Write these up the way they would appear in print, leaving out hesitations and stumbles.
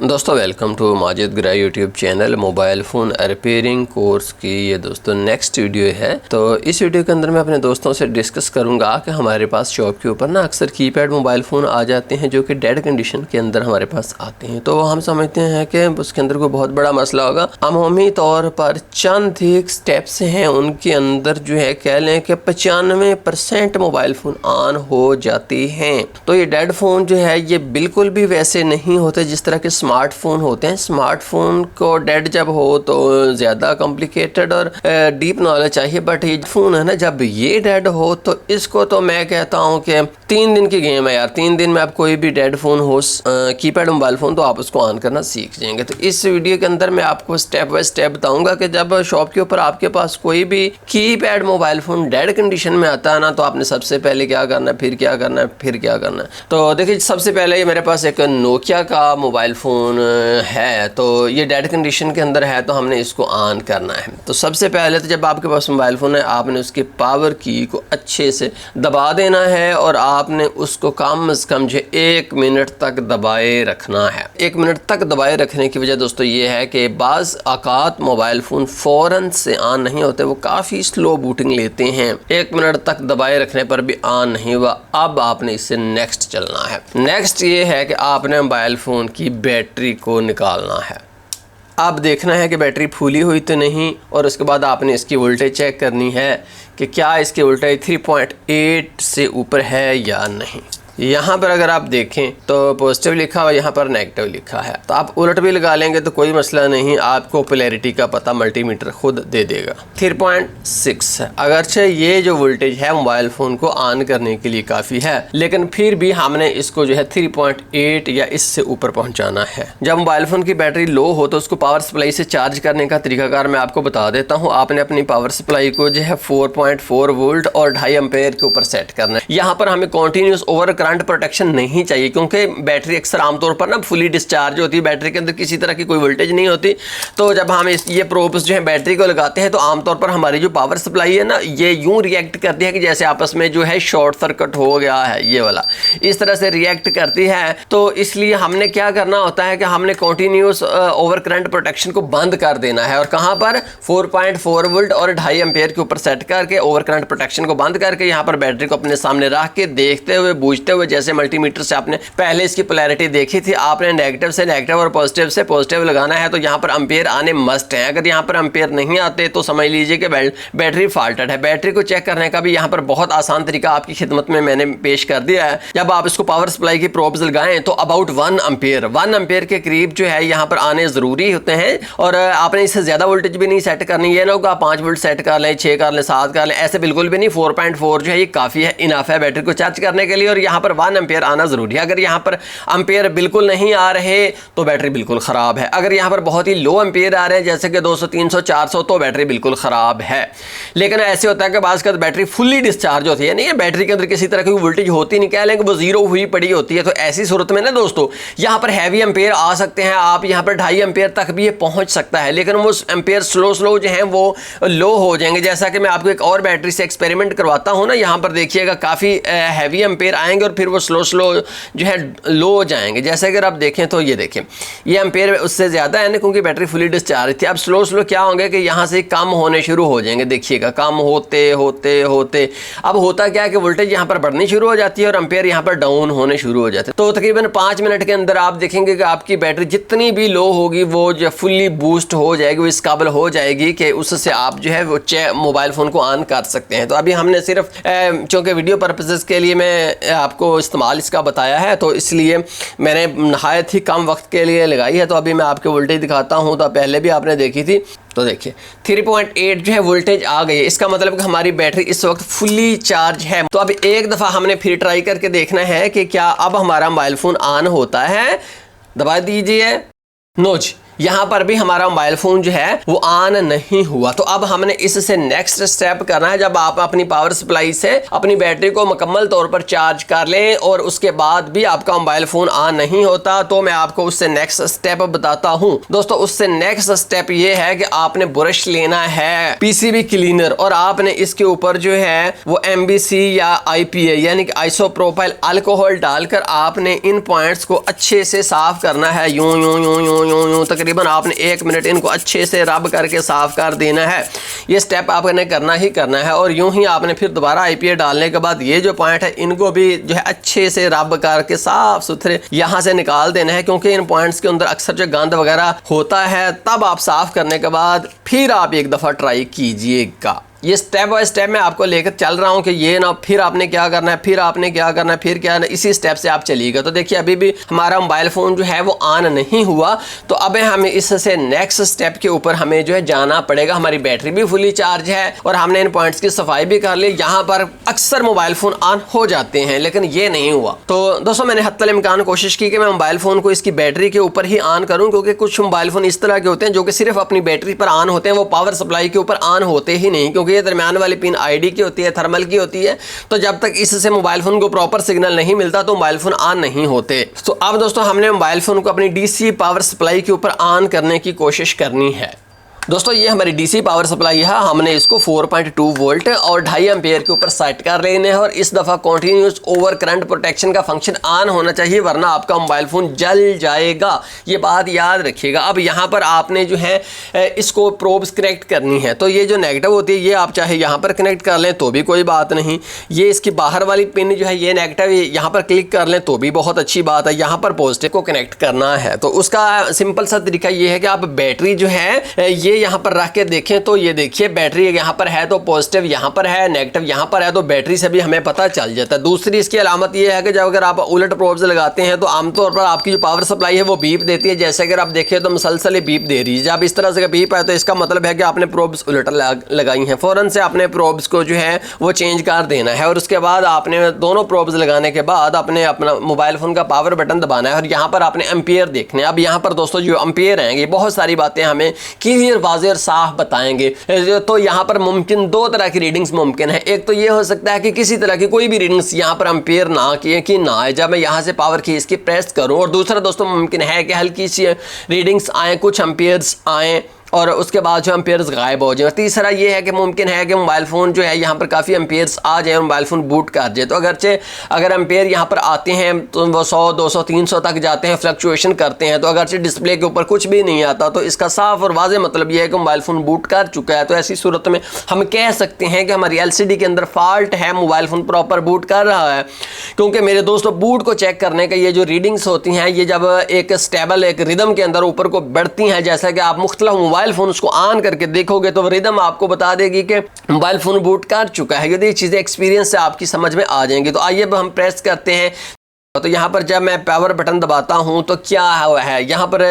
दोस्तों welcome to Majid ग्रा YouTube channel. Mobile phone repairing course की ये दोस्तों नेक्स्ट वीडियो है। तो इस वीडियो के अंदर मैं अपने दोस्तों से डिस्कस करूंगा कि हमारे पास शॉप के ऊपर ना अक्सर कीपैड मोबाइल फ़ोन आ जाते हैं जो कि डेड कंडीशन के अंदर हमारे पास आते हैं। तो हम समझते हैं कि उसके अंदर कोई बहुत बड़ा मसला होगा। अमूमी तौर पर चंद एक स्टेप्स हैं, उनके अंदर जो है कह लें कि 95% मोबाइल फ़ोन ऑन हो जाते हैं। तो ये डेड फ़ोन जो है ये बिल्कुल भी वैसे नहीं होते जिस तरह के स्मार्टफोन होते हैं। स्मार्टफोन को डेड जब हो तो ज़्यादा कॉम्प्लिकेटेड और डीप नॉलेज चाहिए, बट ये फ़ोन है ना जब ये डेड हो तो इसको तो मैं कहता हूँ कि 3 दिन की गेम है यार। 3 दिन में आप कोई भी डेड फ़ोन हो कीपैड मोबाइल फ़ोन तो आप उसको ऑन करना सीख जाएंगे। तो इस वीडियो के अंदर मैं आपको स्टेप बाय स्टेप बताऊँगा कि जब शॉप के ऊपर आपके पास कोई भी keypad mobile phone dead condition में आता है ना, तो आपने सबसे पहले क्या करना है, फिर क्या करना है, फिर क्या करना है। तो देखिए सबसे पहले मेरे पास एक नोकिया का मोबाइल फ़ोन है, तो ये डेड कंडीशन के अंदर है, तो हमने इसको ऑन करना है। तो सबसे पहले तो जब आपके पास मोबाइल फ़ोन है आपने उसकी पावर की को अच्छे से दबा देना है और आपने उसको कम से कम जो 1 मिनट तक दबाए रखना है। 1 मिनट तक दबाए रखने की वजह दोस्तों ये है कि बाज़ औक़ात मोबाइल फ़ोन फ़ौरन से ऑन नहीं होते, वो काफ़ी स्लो बूटिंग लेते हैं। 1 मिनट तक दबाए रखने पर भी ऑन नहीं हुआ, अब आपने इससे नेक्स्ट चलना है। नेक्स्ट ये है कि आपने मोबाइल फ़ोन की बैटरी को निकालना है। अब देखना है कि बैटरी फूली हुई तो नहीं, और उसके बाद आपने इसकी वोल्टेज चेक करनी है कि क्या इसकी वोल्टेज 3.8 से ऊपर है या नहीं। यहाँ पर अगर आप देखें तो पॉजिटिव लिखा हुआ, यहाँ पर नेगेटिव लिखा है। तो आप उलट भी लगा लेंगे तो कोई मसला नहीं, आपको पोलैरिटी का पता मल्टीमीटर खुद दे देगा। 3.6 है। अगरचे ये जो वोल्टेज है मोबाइल फ़ोन को ऑन करने के लिए काफ़ी है, लेकिन फिर भी हमने इसको जो है 3.8 या इससे ऊपर पहुँचाना है। जब मोबाइल फ़ोन की बैटरी लो हो तो उसको पावर सप्लाई से चार्ज करने का तरीकाकार मैं आपको बता देता हूँ। आपने अपनी पावर सप्लाई को जो है 4.4 वोल्ट और 2.5 एम्पेयर के ऊपर सेट करना है। यहाँ पर हमें कॉन्टीन्यूस ओवर करंट प्रोटेक्शन नहीं चाहिए, क्योंकि बैटरी अक्सर आमतौर पर ना फुली डिस्चार्ज होती है, बैटरी के अंदर किसी तरह की कोई वोल्टेज नहीं होती। तो जब हम ये प्रोब्स जो है बैटरी को लगाते हैं तो आमतौर पर हमारी जो पावर सप्लाई है ना ये यूं रिएक्ट करती है कि जैसे आपस में जो है शॉर्ट सर्किट हो गया है, ये वाला इस तरह से रिएक्ट करती है। तो इसलिए हमने क्या करना होता है कि हमने कॉन्टीन्यूस ओवर करंट प्रोटेक्शन को बंद कर देना है, और कहाँ पर 4.4 वोल्ट और 2.5 एम्पेयर के ऊपर सेट करके ओवर करंट प्रोटेक्शन को बंद करके यहाँ पर बैटरी को अपने सामने रख के देखते हुए बूझते हुए, जैसे मल्टीमीटर से आपने पहले इसकी पोलैरिटी देखी थी, आपने नेगेटिव से नेगेटिव और पॉजिटिव से पॉजिटिव लगाना है। तो यहाँ पर एम्पेयर आने मस्ट है। अगर यहाँ पर एम्पेयर नहीं आते तो समझ लीजिए कि बैटरी फॉल्टेड है। बैटरी को चेक करने का भी यहाँ पर बहुत आसान तरीका आपकी खिदमत में मैंने पेश कर दिया है। जब आप इसको पावर सप्लाई की प्रोब्स लगाएं तो अबाउट 1 एम्पेयर के करीब जो है यहाँ पर आने ज़रूरी होते हैं, और आपने इससे ज़्यादा वोल्टेज भी नहीं सेट करनी है ना, होगा 5 वोल्ट सेट कर लें, 6 कर लें, 7 कर लें, ऐसे बिल्कुल भी नहीं। 4.4 जो है ये काफ़ी है, इनफ है बैटरी को चार्ज करने के लिए, और यहाँ पर 1 एम्पेयर आना ज़रूरी है। अगर यहाँ पर एम्पेयर बिल्कुल नहीं आ रहे तो बैटरी बिल्कुल ख़राब है। अगर यहाँ पर बहुत ही लो एम्पेयर आ रहे हैं जैसे कि 200, 300, 400 तो बैटरी बिल्कुल ख़राब है। लेकिन ऐसे होता है कि बाज़ का बैटरी फुल्ली डिस्चार्ज होती है, नहीं है बैटरी के अंदर किसी तरह की वोल्टेज होती नहीं, कह लें कि वो जीरो हुई पड़ी होती है। तो ऐसी सूरत में ना दोस्तों यहाँ पर हैवी एम्पेयर आ सकते हैं, आप यहाँ पर 2.5 एम्पेयर तक भी ये पहुँच सकता है, लेकिन वो एम्पेयर स्लो जो है वो लो हो जाएंगे। जैसा कि मैं आपको एक और बैटरी से एक्सपेरिमेंट करवाता हूँ ना, यहाँ पर देखिएगा काफ़ी हैवी एम्पेयर आएंगे और फिर वो स्लो जो है लो हो जाएंगे। जैसे अगर आप देखें तो ये देखें ये एम्पेयर उससे ज़्यादा है ना, क्योंकि बैटरी फुली डिस्चार्ज थी। अब स्लो क्या होंगे कि यहाँ से कम होने शुरू हो जाएंगे। देखिएगा कम होते होते अब होता क्या है कि वोल्टेज यहाँ पर बढ़नी शुरू हो जाती है और एम्पेयर यहाँ पर डाउन होने शुरू हो जाते हैं। तो तकरीबन 5 मिनट के अंदर आप देखेंगे कि आपकी बैटरी जितनी भी लो होगी वो जो फुल्ली बूस्ट हो जाएगी, वो इस काबिल हो जाएगी कि उससे आप जो है वो मोबाइल फ़ोन को ऑन कर सकते हैं। तो अभी हमने सिर्फ चूँकि वीडियो पर्पसेस के लिए मैं आपको इस्तेमाल इसका बताया है, तो इसलिए मैंने नहायत ही कम वक्त के लिए लगाई है। तो अभी मैं आपको वोल्टेज दिखाता हूँ, तो पहले भी आपने देखी थी। तो देखिए 3.8 जो है वोल्टेज आ गई है, इसका मतलब कि हमारी बैटरी इस वक्त फुल्ली चार्ज है। तो अब एक दफ़ा हमने फिर ट्राई करके देखना है कि क्या अब हमारा मोबाइल फ़ोन ऑन होता है। दबा दीजिए, नो जी यहाँ पर भी हमारा मोबाइल फोन जो है वो ऑन नहीं हुआ। तो अब हमने इससे नेक्स्ट स्टेप करना है, जब आप अपनी पावर सप्लाई से अपनी बैटरी को मुकम्मल तौर पर चार्ज कर लें और उसके बाद भी आपका मोबाइल फोन ऑन नहीं होता, तो मैं आपको उससे नेक्स्ट स्टेप बताता हूं। दोस्तों उससे नेक्स्ट स्टेप ये है कि आपने ब्रश लेना है पीसीबी क्लीनर और आपने इसके ऊपर जो है वो MBC या IPA यानी कि आइसोप्रोपाइल अल्कोहल डालकर आपने इन पॉइंट्स को अच्छे से साफ करना है। यूं यूं यूं यूं यूं यूं तकरीबन आपने 1 मिनट इनको अच्छे से रब करके साफ कर देना है। ये स्टेप आपने करना ही करना है। और यूं ही आपने फिर दोबारा IPA डालने के बाद ये जो पॉइंट है इनको भी जो है अच्छे से रब करके साफ सुथरे यहाँ से निकाल देना है, क्योंकि इन पॉइंट्स के अंदर अक्सर जो गंद वगैरह होता है। तब आप साफ करने के बाद फिर आप एक दफ़ा ट्राई कीजिएगा। ये स्टेप बाय स्टेप मैं आपको लेकर चल रहा हूँ कि ये ना फिर आपने क्या करना है, फिर आपने क्या करना है, फिर क्या ना, इसी स्टेप से आप चलिएगा। तो देखिए अभी भी हमारा मोबाइल फ़ोन जो है वो ऑन नहीं हुआ, तो अब हमें इससे नेक्स्ट स्टेप के ऊपर हमें जो है जाना पड़ेगा। हमारी बैटरी भी फुली चार्ज है और हमने इन पॉइंट्स की सफाई भी कर ली। यहाँ पर अक्सर मोबाइल फ़ोन ऑन हो जाते हैं लेकिन ये नहीं हुआ। तो दोस्तों मैंने हत्तल इम्कान कोशिश की कि मैं मोबाइल फ़ोन को इसकी बैटरी के ऊपर ही ऑन करूँ, क्योंकि कुछ मोबाइल फ़ोन इस तरह के होते हैं जो कि सिर्फ अपनी बैटरी पर ऑन होते हैं, वो पावर सप्लाई के ऊपर ऑन होते ही नहीं, क्योंकि ये दरमियान वाली पिन ID की होती है, थर्मल की होती है। तो जब तक इससे मोबाइल फोन को प्रॉपर सिग्नल नहीं मिलता तो मोबाइल फोन ऑन नहीं होते। तो अब दोस्तों हमने मोबाइल फोन को अपनी DC पावर सप्लाई के ऊपर ऑन करने की कोशिश करनी है। दोस्तों ये हमारी DC पावर सप्लाई है, हमने इसको 4.2 वोल्ट और 2.5 एम्पेयर के ऊपर सेट कर लेने हैं। और इस दफ़ा कॉन्टिन्यूस ओवर करंट प्रोटेक्शन का फंक्शन ऑन होना चाहिए, वरना आपका मोबाइल फ़ोन जल जाएगा। ये बात याद रखिएगा। अब यहाँ पर आपने जो है इसको प्रोब्स कनेक्ट करनी है। तो ये जो नेगेटिव होती है ये आप चाहे यहाँ पर कनेक्ट कर लें तो भी कोई बात नहीं। ये इसकी बाहर वाली पिन जो है ये नेगेटिव, यहाँ पर क्लिक कर लें तो भी बहुत अच्छी बात है। यहाँ पर पॉजिटिव को कनेक्ट करना है। तो उसका सिंपल सा तरीका ये है कि आप बैटरी जो है ये यहाँ पर रख के देखें। तो ये देखिए बैटरी यहाँ पर है तो पॉजिटिव यहाँ पर है, नेगेटिव यहाँ पर है, तो बैटरी से भी हमें पता चल जाता है। दूसरी इसकी अलामत ये है कि जब अगर आप उलट प्रोब्स लगाते हैं तो आमतौर पर आपकी जो पावर सप्लाई है वो बीप देती है। जैसे अगर आप देखें तो मुसलसल बीप दे रही है। जब इस तरह से बीप है तो इसका मतलब है कि आपने प्रोब्स उलट लगाई हैं। फौरन से आपने प्रोब्स को जो है वो चेंज कर देना है और उसके बाद आपने दोनों प्रोब्स लगाने के बाद अपने अपना मोबाइल फोन का पावर बटन दबाना है और यहाँ पर आपने एम्पियर देखने। अब यहाँ पर दोस्तों जो एम्पियर हैं बहुत सारी बातें हमें क्लियर वाज़ेह साफ बताएंगे। तो यहाँ पर मुमकिन 2 तरह की रीडिंग्स मुमकिन है। एक तो ये हो सकता है कि किसी तरह की कोई भी रीडिंग्स यहाँ पर एम्पियर ना किए कि ना आए जब मैं यहाँ से पावर की इसकी प्रेस करूँ। और दूसरा दोस्तों मुमकिन है कि हल्की सी रीडिंग्स आए, कुछ एम्पियर्स आए और उसके बाद जो एम्पियर्स गायब हो जाए। तीसरा ये है कि मुमकिन है कि मोबाइल फ़ोन जो है यहाँ पर काफ़ी एम्पियर्स आ जाए और मोबाइल फ़ोन बूट कर जाए। तो अगरचे अगर एम्पियर यहाँ पर आते हैं तो वो 100, 200, 300 तक जाते हैं, फ्लक्चुएशन करते हैं। तो अगरचे डिस्प्ले के ऊपर कुछ भी नहीं आता तो इसका साफ और वाज़ेह मतलब ये है कि मोबाइल फ़ोन बूट कर चुका है। तो ऐसी सूरत में हम कह सकते हैं कि हमारी LCD के अंदर फॉल्ट है, मोबाइल फ़ोन प्रॉपर बूट कर रहा है। क्योंकि मेरे दोस्तों बूट को चेक करने का ये जो रीडिंग्स होती हैं ये जब एक स्टेबल एक रिदम के अंदर ऊपर को बढ़ती हैं, जैसा कि आप मुख्तलिफ मोबाइल फ़ोन उसको ऑन करके देखोगे तो रिदम आपको बता देगी कि मोबाइल फोन बूट कर चुका है। यदि चीजें एक्सपीरियंस से आपकी समझ में आ जाएंगी। तो आइए अब हम प्रेस करते हैं। तो यहाँ पर जब मैं पावर बटन दबाता हूँ तो क्या है यहाँ पर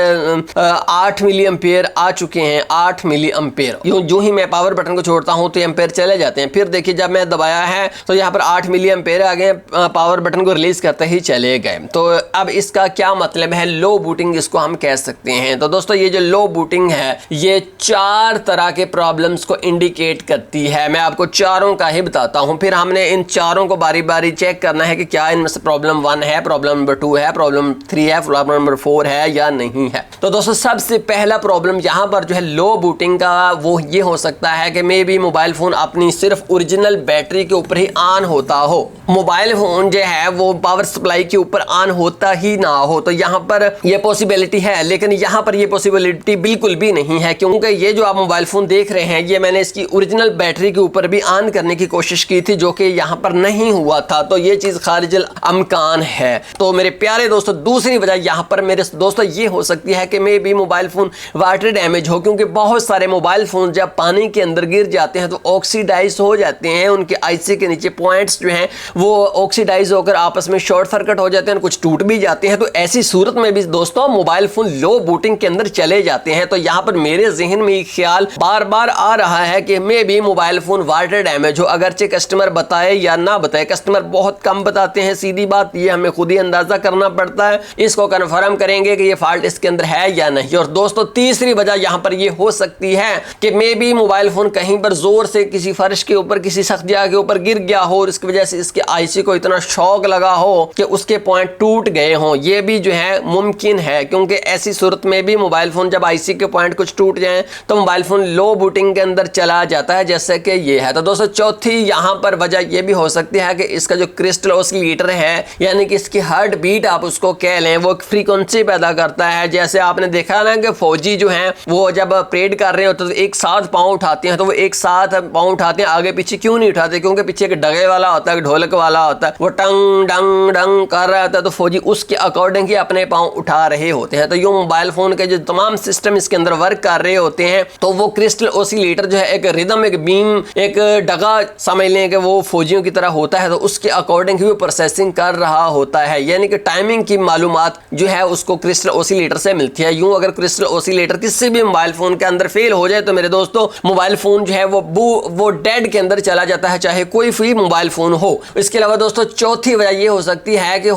8 मिली एम्पेयर आ चुके हैं। 8 मिली एम्पेयर जो ही मैं पावर बटन को छोड़ता हूँ तो एम्पेयर चले जाते हैं। फिर देखिए जब मैं दबाया है तो यहाँ पर 8 मिली एम्पेयर आ गए, पावर बटन को रिलीज करते ही चले गए। तो अब इसका क्या मतलब है, लो बूटिंग इसको हम कह सकते हैं। तो दोस्तों ये जो लो बूटिंग है ये 4 तरह के प्रॉब्लम्स को इंडिकेट करती है। मैं आपको चारों का ही बताता हूँ, फिर हमने इन चारों को बारी बारी चेक करना है कि क्या इनमें से प्रॉब्लम 1 है, प्रॉब्लम नंबर 2 है, प्रॉब्लम 3 है, प्रॉब्लम नंबर 4 है या नहीं है। तो दोस्तों सबसे पहला प्रॉब्लम यहाँ पर जो है लो बूटिंग का वो ये हो सकता है कि मे बी मोबाइल फोन अपनी सिर्फ ओरिजिनल बैटरी के ऊपर ही ऑन होता हो, मोबाइल फोन जो है वो पावर सप्लाई के ऊपर ऑन होता ही ना हो। तो यहाँ पर ये पॉसिबिलिटी है, लेकिन यहाँ पर ये पॉसिबिलिटी बिल्कुल भी नहीं है, क्योंकि ये जो आप मोबाइल फोन देख रहे हैं ये मैंने इसकी ओरिजिनल बैटरी के ऊपर भी ऑन करने की कोशिश की थी जो कि यहाँ पर नहीं हुआ था। तो ये चीज खारिजल अमकान है। तो मेरे प्यारे दोस्तों दूसरी वजह यहाँ पर मेरे दोस्तों ये हो सकती है कि may be mobile phone water damage हो, क्योंकि बहुत सारे मोबाइल फोन जब पानी के अंदर गिर जाते हैं तो ऑक्सीडाइज हो जाते हैं, उनके आईसी के नीचे पॉइंट्स जो हैं वो ऑक्सीडाइज होकर आपस में शॉर्ट सर्किट हो जाते हैं, कुछ टूट भी जाते हैं। तो ऐसी सूरत में भी दोस्तों मोबाइल फोन लो बूटिंग के अंदर चले जाते हैं। तो यहाँ पर मेरे जहन में एक ख्याल बार बार आ रहा है कि may be mobile phone water damage हो, अगरचे कस्टमर बताए या ना बताए। कस्टमर बहुत कम बताते हैं, सीधी बात ये हमें हमें खुद ही अंदाजा करना पड़ता है। इसको कन्फर्म करेंगे कि ये फॉल्ट इसके अंदर है या नहीं। और दोस्तों तीसरी वजह यहाँ पर ये हो सकती है कि मे बी मोबाइल फोन कहीं पर जोर से किसी फर्श के ऊपर, किसी सख्त जगह के ऊपर गिर गया हो और इसकी वजह से इसके आईसी को इतना शॉक लगा हो कि उसके पॉइंट टूट गए हों। ये भी जो है मुमकिन है, क्योंकि ऐसी सूरत में भी मोबाइल फोन जब आईसी के पॉइंट कुछ टूट जाए तो मोबाइल फोन लो बूटिंग के अंदर चला जाता है, जैसे कि ये है। तो दोस्तों चौथी यहाँ पर वजह ये भी हो सकती है कि इसका जो क्रिस्टल ऑसिलेटर है, यानी कि इसकी हार्ट बीट आप उसको कह लें, वो फ्रीक्वेंसी पैदा करता है। जैसे आपने देखा ना कि फौजी जो हैं वो जब परेड कर रहे होते तो एक साथ पाँव उठाते हैं, तो वो एक साथ पाँव उठाते हैं, आगे पीछे क्यों नहीं उठाते? क्योंकि पीछे एक डगे वाला होता है, ढोलक वाला होता है, वो टंग डंग डंग कर रहा होता है, तो फौजी उसके अकॉर्डिंग ही अपने पाँव उठा रहे होते हैं। तो ये मोबाइल फोन के जो तमाम सिस्टम इसके अंदर वर्क कर रहे होते हैं, तो वो क्रिस्टल ऑसिलेटर जो है एक रिदम, एक बीम, एक डगा समझ लें कि वो फौजियों की तरह होता है, तो उसके अकॉर्डिंग ही वो प्रोसेसिंग कर रहा होता है। यानी कि टाइमिंग की मालूमात जो है उसको क्रिस्टल ऑसिलेटर से मिलती है। यूं अगर क्रिस्टल ऑसिलेटर किसी भी मोबाइल फोन के अंदर फेल हो जाए तो मेरे दोस्तों मोबाइल फोन जो है वो डेड के अंदर चला जाता है, चाहे कोई फ्री मोबाइल फोन हो। इसके अलावा दोस्तों चौथी वजह ये हो सकती है कि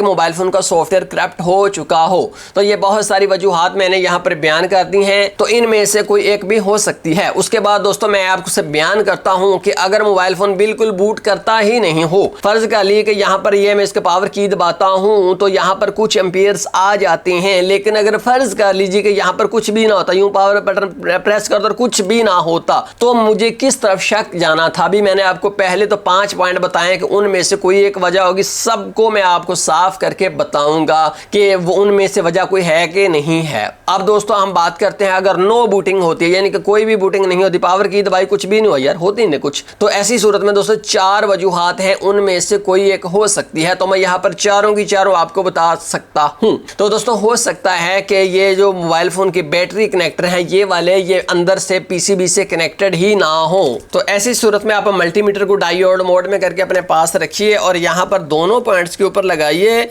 मोबाइल फोन का सॉफ्टवेयर करप्ट हो चुका हो। तो ये बहुत सारी वजूहात मैंने यहाँ पर बयान कर दी हैं, तो इनमें से कोई एक भी हो सकती है। उसके बाद दोस्तों मैं आपको बयान करता हूँ कि अगर मोबाइल फोन बिल्कुल बूट करता ही नहीं हो, फर्ज कर लिए कि यहाँ पर ये मैं इसके पावर की दबाता हूँ तो यहाँ पर कुछ एम्पियर्स आ जाते हैं, लेकिन अगर फर्ज कर लीजिए कि यहाँ पर कुछ भी ना होता, यूं पावर बटन प्रेस कर दो कुछ भी ना होता, तो मुझे किस तरफ शक जाना था? अभी मैंने आपको पहले तो 5 पॉइंट बताए कि उनमें से कोई एक वजह होगी। सबको मैं आपको साफ करके बताऊंगा कि वो उनमें से वजह कोई है कि नहीं है। अब दोस्तों हम बात करते हैं अगर नो बूटिंग होती है, यानी कि कोई भी बूटिंग नहीं होती, पावर की दबाई कुछ भी नहीं हुआ, यार होती नहीं कुछ, तो ऐसी सूरत में दोस्तों 4 वजूहात हैं, उनमें से कोई एक हो सकती है। तो मैं यहाँ पर चारों की चारों आपको बता सकता हूँ। तो दोस्तों हो सकता है कि ये जो मोबाइल फोन की बैटरी कनेक्टर हैं ये वाले ये अंदर से पीसीबी से कनेक्टेड ही ना हो। तो ऐसी सूरत में आप मल्टीमीटर को डायोड मोड में करके अपने पास रखिए और यहाँ पर दोनों पॉइंट्स के ऊपर लगाइए,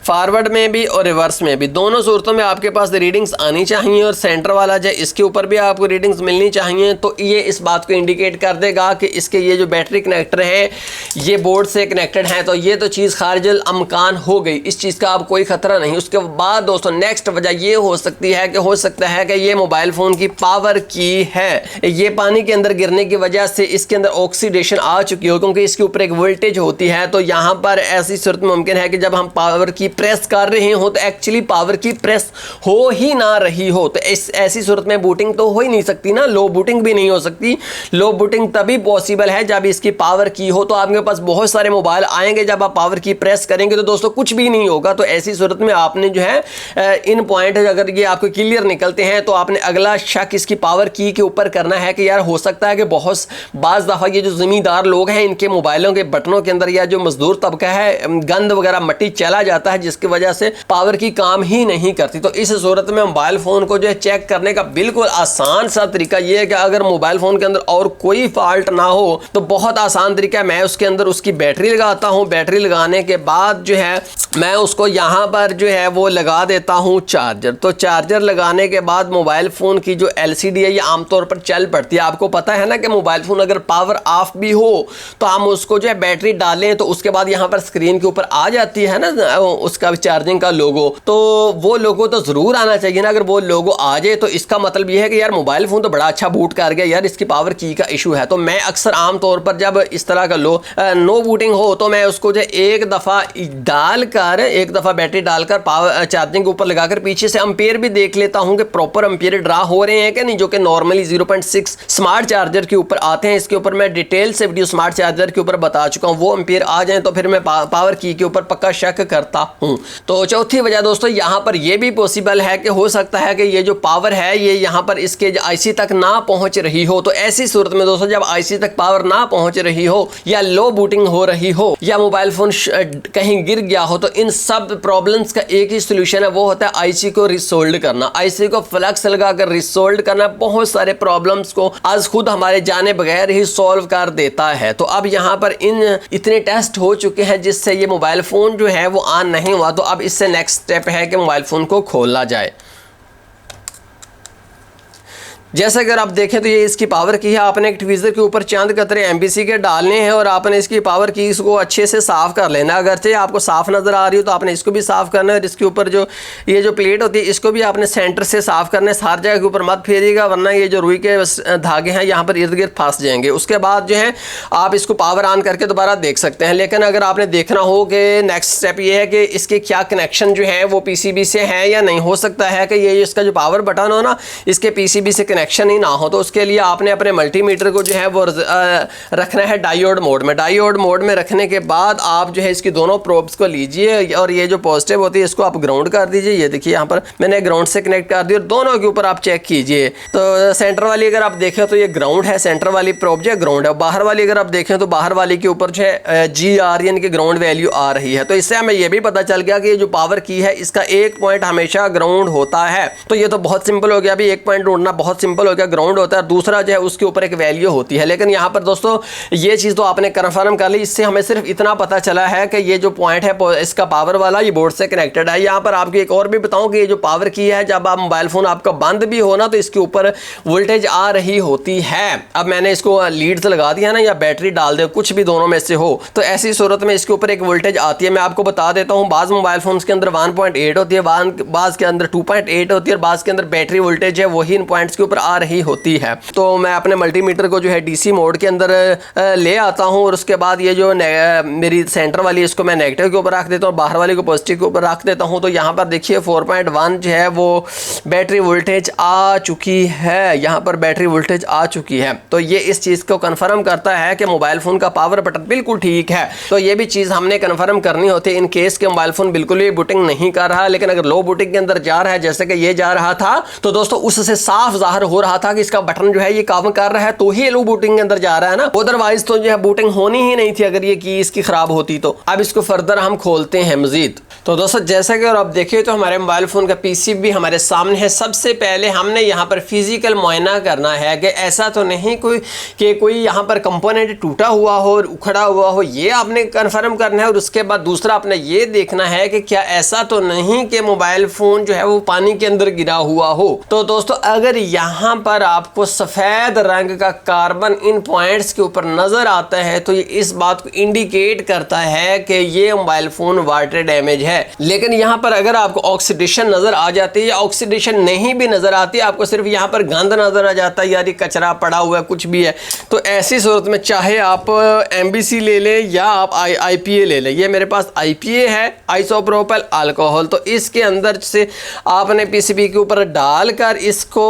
फॉरवर्ड में भी और रिवर्स में भी, दोनों सूरतों में आपके पास रीडिंग्स आनी चाहिए और सेंटर वाला जो इसके ऊपर भी आपको रीडिंग्स मिलनी चाहिए। तो ये इस बात को इंडिकेट कर देगा कि इसके ये जो बैटरी कनेक्टर हैं ये बोर्ड से कनेक्टेड हैं। तो ये तो चीज़ खारिजल अमकान हो गई, इस चीज़ का अब कोई खतरा नहीं। उसके बाद दोस्तों नेक्स्ट वजह ये हो सकती है कि हो सकता है कि ये मोबाइल फ़ोन की पावर की है, ये पानी के अंदर गिरने की वजह से इसके अंदर ऑक्सीडेशन आ चुकी हो, क्योंकि इसके ऊपर एक वोल्टेज होती है। तो यहाँ पर ऐसी सूरत मुमकिन है कि जब हम पावर की प्रेस कर रहे हो तो एक्चुअली पावर की प्रेस हो ही ना रही हो, तो ऐसी सूरत में बूटिंग तो हो ही नहीं सकती ना, लो बूटिंग भी नहीं हो सकती। लो बूटिंग तभी पॉसिबल है जब इसकी पावर की हो। तो आपके पास बहुत सारे मोबाइल आएंगे, जब आप पावर की प्रेस करेंगे तो दोस्तों कुछ भी नहीं होगा। तो ऐसी सूरत में आपने जो है इन पॉइंट अगर ये आपको क्लियर निकलते हैं तो आपने अगला शक इसकी पावर की के ऊपर करना है कि यार हो सकता है कि बहुत बाज़ दफ़ा ये जो ज़मींदार लोग हैं इनके मोबाइलों के बटनों के अंदर या जो मजदूर तबका है गंद वगैरह मट्टी चला जाता है, जिसकी वजह से पावर की काम ही नहीं करती। तो इस सूरत में मोबाइल फोन को जो है चेक करने का बिल्कुल आसान सा तरीका ये है कि अगर मोबाइल फोन के अंदर और कोई फॉल्ट ना हो तो बहुत आसान तरीका है, मैं उसके अंदर उसकी बैटरी लगाता हूं। बैटरी लगाने के बाद जो है मैं उसको यहां पर जो है वो लगा देता हूं चार्जर। तो चार्जर लगाने के बाद मोबाइल फोन की जो एलसीडी है ये आमतौर पर चल पड़ती है। आपको पता है ना कि मोबाइल फोन अगर पावर ऑफ भी हो तो हम उसको जो है बैटरी डालें तो उसके बाद यहां पर स्क्रीन के ऊपर आ जाती है ना उसका चार्जिंग का लोगो, तो वो लोगो तो जरूर आना चाहिए ना। अगर वो लोगो आ जाए तो इसका मतलब ये है कि यार मोबाइल फोन तो बड़ा अच्छा बूट कर गया, यार इसकी पावर की का इशू है। तो मैं अक्सर आमतौर पर जब इस तरह का नो बूटिंग हो तो मैं उसको जो एक दफ़ा बैटरी डालकर पावर चार्जिंग के ऊपर लगाकर पीछे से एम्पियर भी देख लेता हूं कि प्रॉपर एम्पियर ड्रा हो रहे हैं कि नहीं, जो कि नॉर्मली 0.6 स्मार्ट चार्जर के ऊपर आते हैं। इसके ऊपर मैं डिटेल से वीडियो स्मार्ट चार्जर के ऊपर बता चुका हूं। वो एम्पियर आ जाए तो फिर मैं पावर की के ऊपर पक्का शक करता हूं। तो चौथी वजह दोस्तों यहाँ पर यह भी पॉसिबल है कि हो सकता है कि ये जो पावर है ये यहाँ पर इसके आईसी तक ना पहुंच रही हो। तो ऐसी सूरत में दोस्तों जब आईसी तक पावर ना पहुंच रही हो या लो बूटिंग हो रही हो या मोबाइल फोन कहीं गिर गया हो, तो इन सब प्रॉब्लम्स का एक ही सोल्यूशन है, वो होता है आईसी को रिसोल्ड करना। आईसी को फ्लक्स लगाकर रिसोल्ड करना बहुत सारे प्रॉब्लम्स को आज खुद हमारे जाने बगैर ही सॉल्व कर देता है। तो अब यहाँ पर इतने टेस्ट हो चुके हैं जिससे ये मोबाइल फोन जो है वो ऑन नहीं हुआ। तो अब इससे नेक्स्ट स्टेप है कि मोबाइल फोन को खोला जाए। जैसे अगर आप देखें तो ये इसकी पावर की है, आपने एक ट्वीज़र के ऊपर चंद कतरे MBC के डालने हैं और आपने इसकी पावर की इसको अच्छे से साफ़ कर लेना। अगरचे आपको साफ़ नज़र आ रही हो तो आपने इसको भी साफ़ करना है और इसके ऊपर जो ये जो प्लेट होती है इसको भी आपने सेंटर से साफ़ करना है। हर जगह के ऊपर मत फेरिएगा वरना ये जो रुई के धागे हैं यहाँ पर इर्द गिर्द फंस जाएंगे। उसके बाद जो है आप इसको पावर ऑन करके दोबारा देख सकते हैं। लेकिन अगर आपने देखना हो कि नेक्स्ट स्टेप ये है कि इसके क्या कनेक्शन जो है वो PCB से है या नहीं, हो सकता है कि ये इसका जो पावर बटन हो ना इसके PCB से कनेक्शन ही ना हो, तो उसके लिए आपने अपने मल्टीमीटर को जो है वो रखना है डायोड मोड में। डायोड मोड में रखने के बाद आप जो है इसकी दोनों प्रोब्स को लीजिए और ये जो पॉजिटिव होती है इसको आप ग्राउंड कर दीजिए। ये देखिए यहाँ पर मैंने ग्राउंड से कनेक्ट कर दी और दोनों के ऊपर आप चेक कीजिए तो सेंटर वाली अगर आप देखें तो ये ग्राउंड है, सेंटर वाली प्रोब जो है ग्राउंड है। बाहर वाली अगर आप देखें तो बाहर वाली के ऊपर जो है GR यानी कि ग्राउंड वैल्यू आ रही है। तो इससे हमें ये भी पता चल गया कि ये जो पावर की है इसका एक पॉइंट हमेशा ग्राउंड होता है। तो ये तो बहुत सिंपल हो गया, अभी एक पॉइंट ढूंढना बहुत सिंपल हो गया, ग्राउंड होता है, दूसरा जो है उसके ऊपर एक वैल्यू होती है। लेकिन यहाँ पर दोस्तों ये चीज़ तो आपने कन्फर्म कर ली, इससे हमें सिर्फ इतना पता चला है कि ये जो पॉइंट है इसका पावर वाला ये बोर्ड से कनेक्टेड है। यहाँ पर आपको एक और भी बताऊँ कि ये जो पावर की है जब आप मोबाइल फ़ोन आपका बंद भी हो ना तो इसके ऊपर वोल्टेज आ रही होती है। अब मैंने इसको लीड्स लगा दिया ना या बैटरी डाल दे, कुछ भी दोनों में से हो, तो ऐसी सूरत में इसके ऊपर एक वोल्टेज आती है। मैं आपको बता देता हूँ बाज़ मोबाइल फ़ोन्स के अंदर 1.8 होती है, बाज़ के अंदर 2.8 होती है और बाज़ के अंदर बैटरी वोल्टेज है वही इन पॉइंट्स के ऊपर आ रही होती है। तो मैं अपने मल्टीमीटर को जो है DC मोड के अंदर ले आता हूँ और उसके बाद ये जो मेरी सेंटर वाली इसको मैं नेगेटिव के ऊपर रख देता हूँ, बाहर वाली को पॉजिटिव के ऊपर रख देता हूँ। तो यहाँ पर देखिए 4.1 जो है वो बैटरी वोल्टेज आ चुकी है, यहाँ पर बैटरी वोल्टेज आ चुकी है। तो ये इस चीज़ को कन्फर्म करता है कि मोबाइल फ़ोन का पावर बटन बिल्कुल ठीक है। तो ये भी चीज़ हमने कन्फर्म करनी होती है इन केस के मोबाइल फ़ोन बिल्कुल भी बूटिंग नहीं कर रहा, लेकिन अगर लो बूटिंग के अंदर जा रहा है जैसे कि ये जा रहा था तो दोस्तों उससे साफ ज़ाहिर हो रहा था कि इसका बटन जो है ये काम कर रहा है तो ही लो बूटिंग के अंदर जा रहा है ना, अदरवाइज तो जो है बूटिंग होनी ही नहीं थी अगर ये की इसकी ख़राब होती तो। अब इसको फर्दर हम खोलते हैं मज़ीद। तो दोस्तों जैसा कि और आप देखिए तो हमारे मोबाइल फ़ोन का PCB हमारे सामने है। सबसे पहले हमने यहाँ पर फिजिकल मुआयना करना है कि ऐसा तो नहीं कोई यहाँ पर कंपोनेंट टूटा हुआ हो और उखड़ा हुआ हो, ये आपने कन्फर्म करना है। और उसके बाद दूसरा आपने ये देखना है कि क्या ऐसा तो नहीं कि मोबाइल फ़ोन जो है वो पानी के अंदर गिरा हुआ हो। तो दोस्तों अगर यहाँ पर आपको सफ़ेद रंग का कार्बन इन पॉइंट्स के ऊपर नज़र आता है तो ये इस बात को इंडिकेट करता है कि ये मोबाइल फ़ोन वाटर डैमेज है। लेकिन यहाँ पर अगर आपको ऑक्सीडेशन नज़र आ जाती है या ऑक्सीडेशन नहीं भी नज़र आती, आपको सिर्फ यहाँ पर गंद नज़र आ जाता है यार ये कचरा पड़ा हुआ है कुछ भी है, तो ऐसी सूरत में चाहे आप MBC ले लें या आप IPA ले लें। ये मेरे पास IPA है, आइसोप्रोपाइल अल्कोहल। तो इसके अंदर से आपने PCB के ऊपर डालकर इसको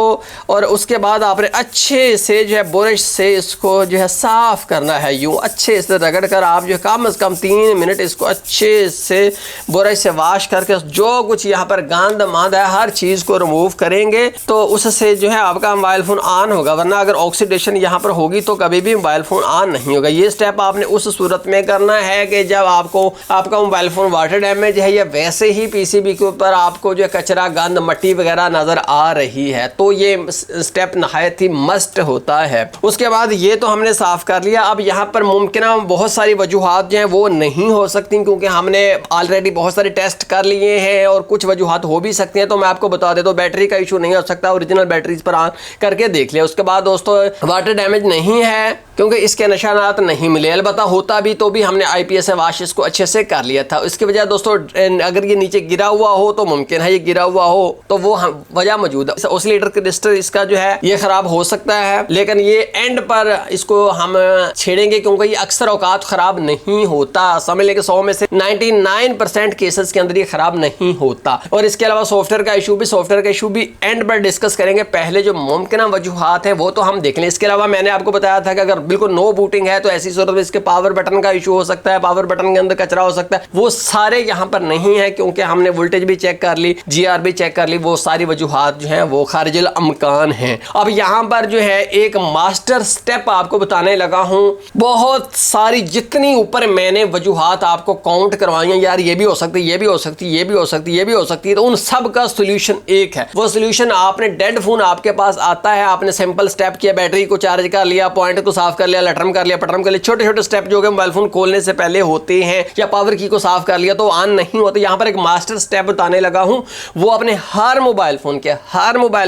और उसके बाद आपने अच्छे से जो है ब्रश से इसको जो है साफ़ करना है। यूँ अच्छे से रगड़ कर आप जो है कम से कम 3 मिनट इसको अच्छे से ब्रश से वॉश करके जो कुछ यहाँ पर गंद मांद है हर चीज़ को रिमूव करेंगे तो उससे जो है आपका मोबाइल फ़ोन ऑन होगा। वरना अगर ऑक्सीडेशन यहाँ पर होगी तो कभी भी मोबाइल फ़ोन ऑन नहीं होगा। ये स्टेप आपने उस सूरत में करना है कि जब आपका मोबाइल फ़ोन वाटर डैमेज है या वैसे ही PCB के ऊपर आपको जो कचरा गंद मट्टी वगैरह नज़र आ रही है तो ये स्टेप नहायत ही मस्ट होता है। उसके बाद ये तो हमने साफ़ कर लिया। अब यहाँ पर मुमकिन बहुत सारी वजूहात जो हैं वो नहीं हो सकती क्योंकि हमने ऑलरेडी बहुत सारे टेस्ट कर लिए हैं और कुछ वजूहात हो भी सकती हैं। तो मैं आपको बता देता हूँ बैटरी का इशू नहीं हो सकता, ओरिजिनल बैटरीज पर ऑन करके देख लिया। उसके बाद दोस्तों वाटर डैमेज नहीं है क्योंकि इसके निशानात नहीं मिले, अलबत्ता होता भी तो भी हमने IPA से वाश इसको अच्छे से कर लिया था। इसके वजह दोस्तों अगर ये नीचे गिरा हुआ हो तो मुमकिन है ये गिरा हुआ हो तो वो वजह मौजूद है। ऑसिलेटर क्रिस्टल इसका जो है ये ख़राब हो सकता है, लेकिन ये एंड पर इसको हम छेड़ेंगे क्योंकि ये अक्सर औकात ख़राब नहीं होता। समझ लें कि 100 में से 99% केसेस के अंदर ये ख़राब नहीं होता। और इसके अलावा सॉफ्टवेयर का इशू भी एंड पर डिस्कस करेंगे। पहले जो मुमकिन वजूहात है वो तो हम देख लें। इसके अलावा मैंने आपको बताया था कि अगर बिल्कुल नो बूटिंग है तो ऐसी सूरत में इसके पावर बटन का इशू हो सकता है, पावर बटन के अंदर कचरा हो सकता है। वो सारे यहाँ पर नहीं है क्योंकि हमने वोल्टेज भी चेक कर ली, GR भी चेक कर ली, वो सारी वजूहात जो हैं वो खारिजुल अमकान हैं। अब यहाँ पर जो है एक मास्टर स्टेप आपको बताने लगा हूँ। बहुत सारी जितनी ऊपर मैंने वजूहात आपको काउंट करवाई हैं, यार ये भी हो सकती सकती है, ये भी हो सकती है, ये भी हो सकती है, ये भी हो सकती है, तो उन सब का सोल्यूशन एक है। वो सोल्यूशन, आपने डेड फोन आपके पास आता है, आपने सिंपल स्टेप किया, बैटरी को चार्ज कर लिया, पॉइंट को साफ कर लिया, लटरम कर लिया, पटरम कर लिया, छोटे छोटे स्टेप जो कि मोबाइल फोन खोलने से पहले होते हैं, या पावर की को साफ कर लिया तो ऑन नहीं होता। यहाँ पर एक मास्टर स्टेप बताने लगा हूं, वो अपने हर मोबाइल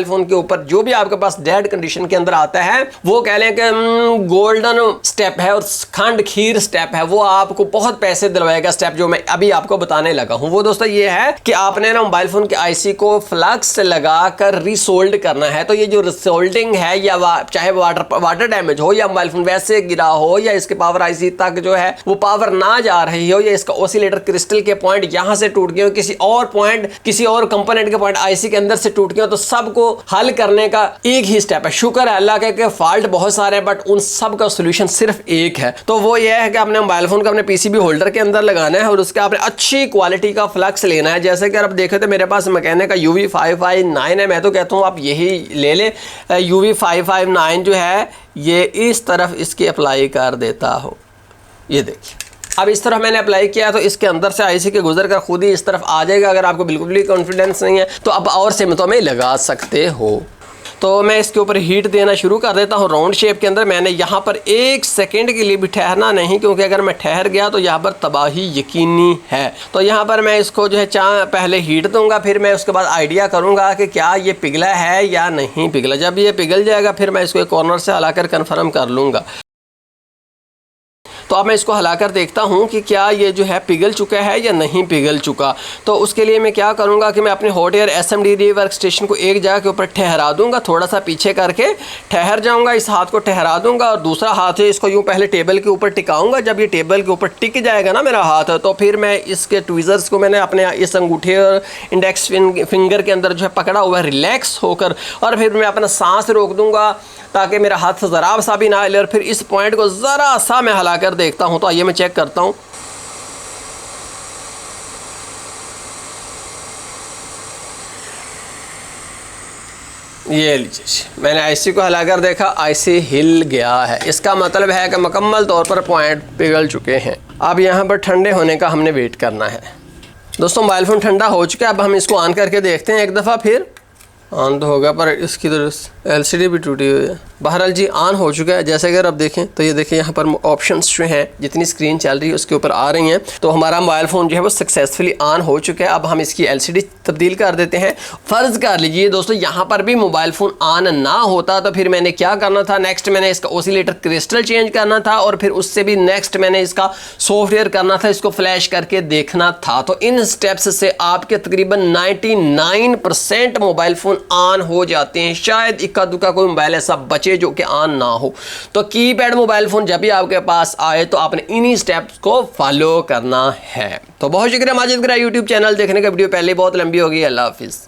फोन के ऊपर जो भी आपके पास डेड कंडीशन के अंदर आता है, वो कह लें कि गोल्डन स्टेप है और खंड खीर स्टेप है, वो आपको बहुत पैसे दिलवाएगा। स्टेप जो मैं अभी आपको बताने लगा हूं वो दोस्तों ये है कि आपने ना मोबाइल फोन के आईसी को फ्लक्स लगाकर रीसोल्ड करना है। तो ये जो रिसोल्डिंग है, या चाहे वाटर डैमेज हो, या मोबाइल फोन वैसे गिरा हो, या इसके पावर आईसी तक जो है वो पावर ना जा रही हो, या इसका ऑसिलेटर क्रिस्टल के पॉइंट यहां से टूट गए हो, किसी और पॉइंट, किसी और कंपोनेंट के पॉइंट आईसी के अंदर से टूट गए हो, तो सबको हल करने का एक ही स्टेप है। शुक्र है अल्लाह के फॉल्ट बहुत सारे हैं, बट उन सब का सोल्यूशन सिर्फ एक है। तो वो ये है कि आपने मोबाइल फोन को अपने पीसीबी होल्डर के अंदर लगाना है और उसके आपने अच्छी क्वालिटी का फ्लक्स लेना है। जैसे कि आप देखें तो मेरे पास मैकेनिक का UV559 है, मैं तो कहता हूँ आप यही ले ले। UV559 जो है ये इस तरफ इसकी अप्लाई कर देता हो, ये देखिए अब इस तरह मैंने अप्लाई किया तो इसके अंदर से आईसी के गुजर कर खुद ही इस तरफ आ जाएगा। अगर आपको बिल्कुल भी कॉन्फिडेंस नहीं है तो आप और सिमतों में लगा सकते हो। तो मैं इसके ऊपर हीट देना शुरू कर देता हूँ राउंड शेप के अंदर। मैंने यहाँ पर 1 सेकंड के लिए भी ठहरना नहीं, क्योंकि अगर मैं ठहर गया तो यहाँ पर तबाही यकीनी है। तो यहाँ पर मैं इसको जो है पहले हीट दूंगा, फिर मैं उसके बाद आइडिया करूँगा कि क्या ये पिघला है या नहीं पिघला। जब ये पिघल जाएगा फिर मैं इसको एक कॉर्नर से हिलाकर कन्फर्म कर लूँगा। तो अब मैं इसको हिलाकर देखता हूँ कि क्या ये जो है पिघल चुका है या नहीं पिघल चुका। तो उसके लिए मैं क्या करूँगा कि मैं अपने hot air SMD work station को एक जगह के ऊपर ठहरा दूँगा, थोड़ा सा पीछे करके ठहर जाऊँगा, इस हाथ को ठहरा दूँगा और दूसरा हाथ है इसको यूँ पहले टेबल के ऊपर टिकाऊँगा। जब ये टेबल के ऊपर टिक जाएगा ना मेरा हाथ, तो फिर मैं इसके ट्विज़र्स को मैंने अपने इस अंगूठे और इंडेक्स फिंगर के अंदर जो है पकड़ा हुआ है रिलैक्स होकर, और फिर मैं अपना सांस रोक दूँगा ताकि मेरा हाथ ज़रा सा भी ना हिले, और फिर इस पॉइंट को ज़रा सा मैं हिलाकर देखता हूँ। तो आइए मैं चेक करता हूँ। ये लीजिए मैंने आईसी को हिलाकर देखा, आईसी हिल गया है। इसका मतलब है कि मुकम्मल तौर पर पॉइंट पिघल चुके हैं। अब यहाँ पर ठंडे होने का हमने वेट करना है। दोस्तों मोबाइल फ़ोन ठंडा हो चुका है। अब हम इसको ऑन करके देखते हैं एक दफ़ा। फिर ऑन तो होगा पर इसकी तो LCD भी टूटी हुई है। बहरहाल जी ऑन हो चुका है। जैसे अगर आप देखें तो ये देखें यहाँ पर ऑप्शंस जो हैं जितनी स्क्रीन चल रही है उसके ऊपर आ रही हैं। तो हमारा मोबाइल फ़ोन जो है वो सक्सेसफुली ऑन हो चुका है। अब हम इसकी LCD तब्दील कर देते हैं। फ़र्ज़ कर लीजिए दोस्तों यहाँ पर भी मोबाइल फ़ोन ऑन ना होता तो फिर मैंने क्या करना था, नेक्स्ट मैंने इसका ऑसिलेटर क्रिस्टल चेंज करना था, और फिर उससे भी नेक्स्ट मैंने इसका सॉफ्टवेयर करना था, इसको फ्लैश करके देखना था। तो इन स्टेप्स से आपके तकरीबन 99% मोबाइल फ़ोन ऑन हो जाते हैं। शायद इक्का दुक्का कोई मोबाइल ऐसा बचे जो कि ऑन ना हो। तो कीपैड मोबाइल फ़ोन जब भी आपके पास आए तो आपने इन्हीं स्टेप्स को फॉलो करना है। तो बहुत शुक्रिया माजिद ग्राई यूट्यूब चैनल देखने का। वीडियो पहले बहुत लंबी हो गई। अल्लाह हाफिज़।